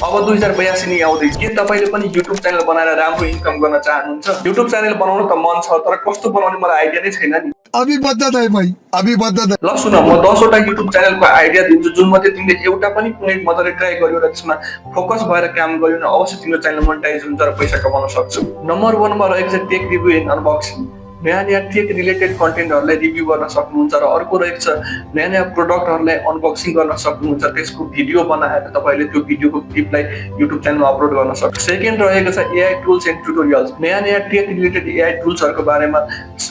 अब 2082 नै आउँदैछ। के तपाईले पनि युट्युब च्यानल बनाएर राम्रो इन्कम गर्न चाहनुहुन्छ? युट्युब च्यानल बनाउन त मन छ, तर कस्तो बनाउने मलाई आइडिया नै छैन नि। अभी बद्दत है भाइ, अभी बद्दत है। ल सुन, म 10 वटा युट्युब च्यानलको आइडिया दिन्छु, जुन मध्ये तिमीले एउटा पनि कुनै मजाले ट्राई गर्यो र त्यसमा फोकस भएर काम गर्यो भने अवश्य तिम्रो च्यानल मोनेटाइज हुन्छ र पैसा कमाउन सक्छौ। नम्बर 1 मा रहेको छ टेक रिभ्यू एन्ड अनबक्सिङ। नयाँ टेक रिलेटेड कन्टेन्टहरूलाई रिभ्यू गर्न सक्नुहुन्छ र अर्को रहेको छ नयाँ प्रोडक्टहरूलाई अनबक्सिङ गर्न सक्नुहुन्छ। त्यसको भिडियो बनाएर तपाईले त्यो भिडियोको क्लिपलाई युट्युब च्यानलमा अपलोड गर्न सक्नुहुन्छ। सेकेन्ड रहेको छ एआई टुल्स एन्ड ट्युटोरियल्स। नयाँ टेक रिलेटेड एआई टुल्सहरुको बारेमा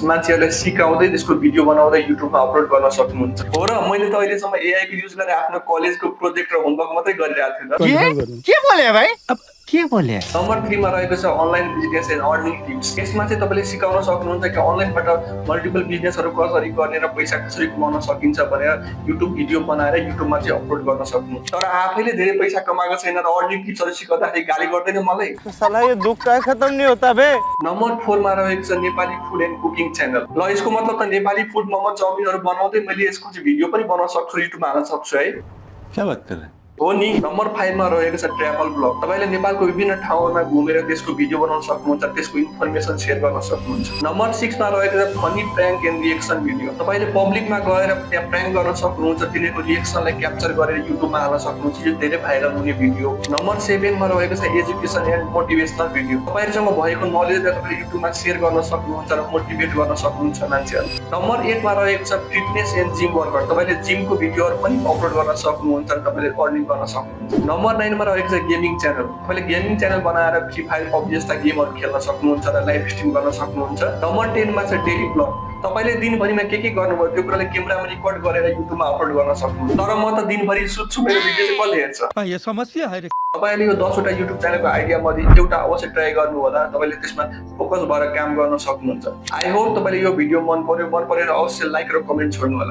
मान्छेहरुलाई सिकाउँदै त्यसको भिडियो बनाउँदै युट्युबमा अपलोड गर्न सक्नुहुन्छ। हो र, मैले त अहिलेसम्म एआई को युज गरेर आफ्नो कलेजको प्रोजेक्ट र होमवर्क मात्रै गरिरहेको थिएँ। के बोले भाइ? अब के बोले? नम्बर 3 मा रहेको छ online business and earning tips. यसमा चाहिँ तपाईले सिकाउन सक्नुहुन्छ कि अनलाइनबाट मल्टिपल बिजनेसहरु कसरी गर्ने र पैसा कसरी कमाउन सकिन्छ भनेर युट्युब भिडियो बनाएर युट्युबमा चाहिँ अपलोड गर्न सक्नुहुन्छ। तर आफैले धेरै पैसा कमाएको छैन र अर्निङ टिप्सहरु सिकाउँदाखेरि गाली गर्दैन मलाई। साला यो दुख का खत्म नहीं होता बे। नम्बर 4 मा रहेको छ Nepali food and cooking channel. ल यसको मतलब त नेपाली फुड मोमो चाउमिनहरु बनाउँदै मैले यसको चाहिँ भिडियो पनि बनाउन सक्छु, युट्युबमा हाल्न सक्छु है। क्या बात कर रहे हैं? हो नि। नम्बर 5 मा रहेको छ ट्राभल ब्लग। तपाईले नेपालको विभिन्न ठाउँहरुमा घुमेर त्यसको भिडियो बनाउन सक्नुहुन्छ, त्यसको इन्फर्मेसन शेयर गर्न सक्नुहुन्छ। नम्बर 6 मा रहेको छ funny prank and reaction video. तपाईले पब्लिकमा गएर त्यहाँ प्रैंक गर्न सक्नुहुन्छ, तिनीहरुको रिएक्सनलाई क्याप्चर गरेर युट्युबमा हाल्न सक्नुहुन्छ। यो धेरै भाइरल हुने भिडियो। नम्बर 7 मा रहेको छ एजुकेसन एन्ड मोटिभेशनल भिडियो। तपाईहरुसँग भएको नलेजलाई तपाईले युट्युबमा शेयर गर्न सक्नुहुन्छ र मोटिभेट गर्न सक्नुहुन्छ मान्छेहरुलाई। नम्बर 8 मा रहेको छ फिटनेस एन्ड जिम वर्कआउट। तपाईले जिमको भिडियोहरु पनि अपलोड गर्न सक्नुहुन्छ र तपाईले अर्निङ गर्न सक्नुहुन्छ। नम्बर 9 मा रहेको छ गेमिङ च्यानल। तपाईले गेमिङ च्यानल बनाएर फ्री फायर पबजी जस्ता गेमहरु खेल्न सक्नुहुन्छ र लाइभ स्ट्रिम गर्न सक्नुहुन्छ। नम्बर 10 मा छ डेली ब्लग। तपाईले दिनभरिमा के गर्नुभयो त्यो कुरालाई क्यामेरामा रेकर्ड गरेर युट्युबमा अपलोड गर्न सक्नुहुन्छ। तर म त दिनभरि सुत्छु, मेरो भिडियो चाहिँ कसले हेर्छ? यो समस्या है रे। तपाईले यो 10 वटा युट्युब च्यानलको आइडिया मध्ये एउटा अवश्य ट्राई गर्नु होला। तपाईले त्यसमा फोकस भएर काम गर्न सक्नुहुन्छ। आई होप तपाईले यो भिडियो मन पर्यो, मन परेर अवश्य लाइक र कमेन्ट छोड्नु होला।